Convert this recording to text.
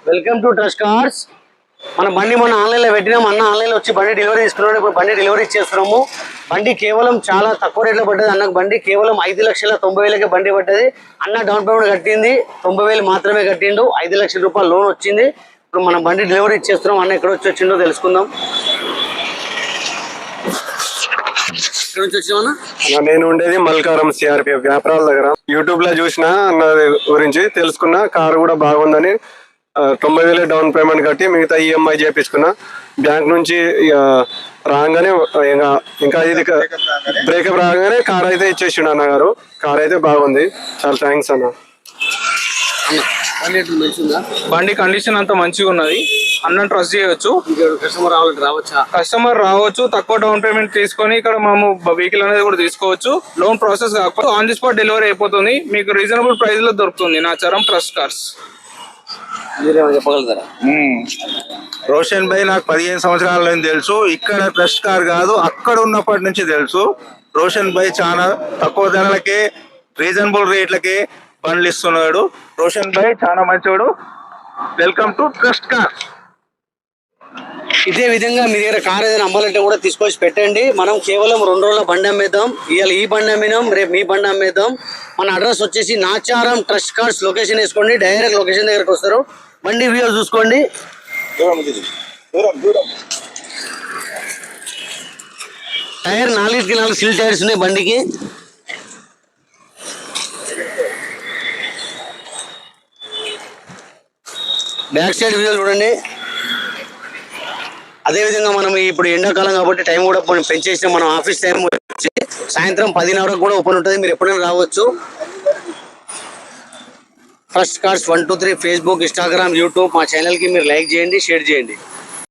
Welcome to trust cars. మన బండి మొన్న ఆన్లైన్లో పెట్టినాం. అన్న ఆన్లైన్లో వచ్చి బండి డెలివరీ తీసుకున్నాడు. ఇప్పుడు బండి డెలివరీ చేస్తున్నాము. బండి కేవలం చాలా తక్కువ రేట్లో పడ్డది. అన్నకు బండి కేవలం 5,90,000కే బండి పడ్డది. అన్న డౌన్ పేమెంట్ కట్టింది 90,000 మాత్రమే కట్టిండు. 5 లక్షల రూపాయలు లోన్ వచ్చింది. ఇప్పుడు మనం బండి డెలివరీ ఇచ్చేస్తున్నాం. అన్న ఎక్కడ వచ్చి వచ్చిండో తెలుసుకుందాం. నేను ఉండేది మల్కారం సిఆర్పిఎఫ్ వ్యాపారాల దగ్గర. యూట్యూబ్ లో చూసిన అన్న గురించి తెలుసుకున్నా. కారు కూడా బాగుందని 90,000 డౌన్ పేమెంట్ కట్టి మిగతా ఈఎంఐ చేయించుకున్నా. బ్యాంక్ నుంచి రాగానే ఇంకా ఇది బ్రేకప్ రాగానే కార్ అయితే ఇచ్చేసిండు అన్న గారు. కార్ అయితే బాగుంది. చాలా థ్యాంక్స్ అన్న. బండి కండిషన్ అంతా మంచిగా ఉన్నది. అన్న ట్రస్ట్ చేయొచ్చు. కస్టమర్ రావచ్చు. తక్కువ డౌన్ పేమెంట్ తీసుకొని ఇక్కడ మేము వెహికల్ అనేది కూడా తీసుకోవచ్చు. లోన్ ప్రాసెస్ కాకపోతే ఆన్ ది స్పాట్ డెలివరీ అయిపోతుంది. మీకు రీజనబుల్ ప్రైస్ లో దొరుకుతుంది. Nacharam trust cars. చెప్పగలుగుతారా? రోషన్ భాయ్ నాకు 15 సంవత్సరాల నుంచి తెలుసు. ఇక్కడ ట్రస్ట్ కార్ కాదు, అక్కడ ఉన్నప్పటి నుంచి తెలుసు. రోషన్ భాయ్ చాలా తక్కువ ధరలకే రీజనబుల్ రేట్లకే బండ్లు ఇస్తున్నాడు. రోషన్ భాయ్ చాలా మంచోడు. Welcome to trust car. ఇదే విధంగా మీ దగ్గర కార్ ఏదైనా అమ్మాలంటే కూడా తీసుకొచ్చి పెట్టండి. మనం కేవలం 2 రోజుల బండి అమ్మేద్దాం. ఇవాళ ఈ బండి అమ్మినాం, రేపు మీ బండి అమ్మేద్దాం. మన అడ్రస్ వచ్చేసి నాచారం ట్రస్ట్ కార్స్. లొకేషన్ వేసుకోండి, డైరెక్ట్ లొకేషన్ దగ్గరకు వస్తారు. బండి వ్యూ చూసుకోండి. టైర్ 4 సిల్ టైర్స్ ఉన్నాయి బండికి. బ్యాక్ సైడ్ వ్యూ చూడండి. అదేవిధంగా మనం ఇప్పుడు ఎండాకాలం కాబట్టి టైం కూడా పెంచేసినాం. మనం ఆఫీస్ టైం వచ్చి సాయంత్రం 10 వరకు కూడా ఓపెన్ ఉంటుంది. మీరు ఎప్పుడైనా రావచ్చు. Trust cars 123 Facebook, Instagram, YouTube మా ఛానల్కి మీరు లైక్ చేయండి, షేర్ చేయండి.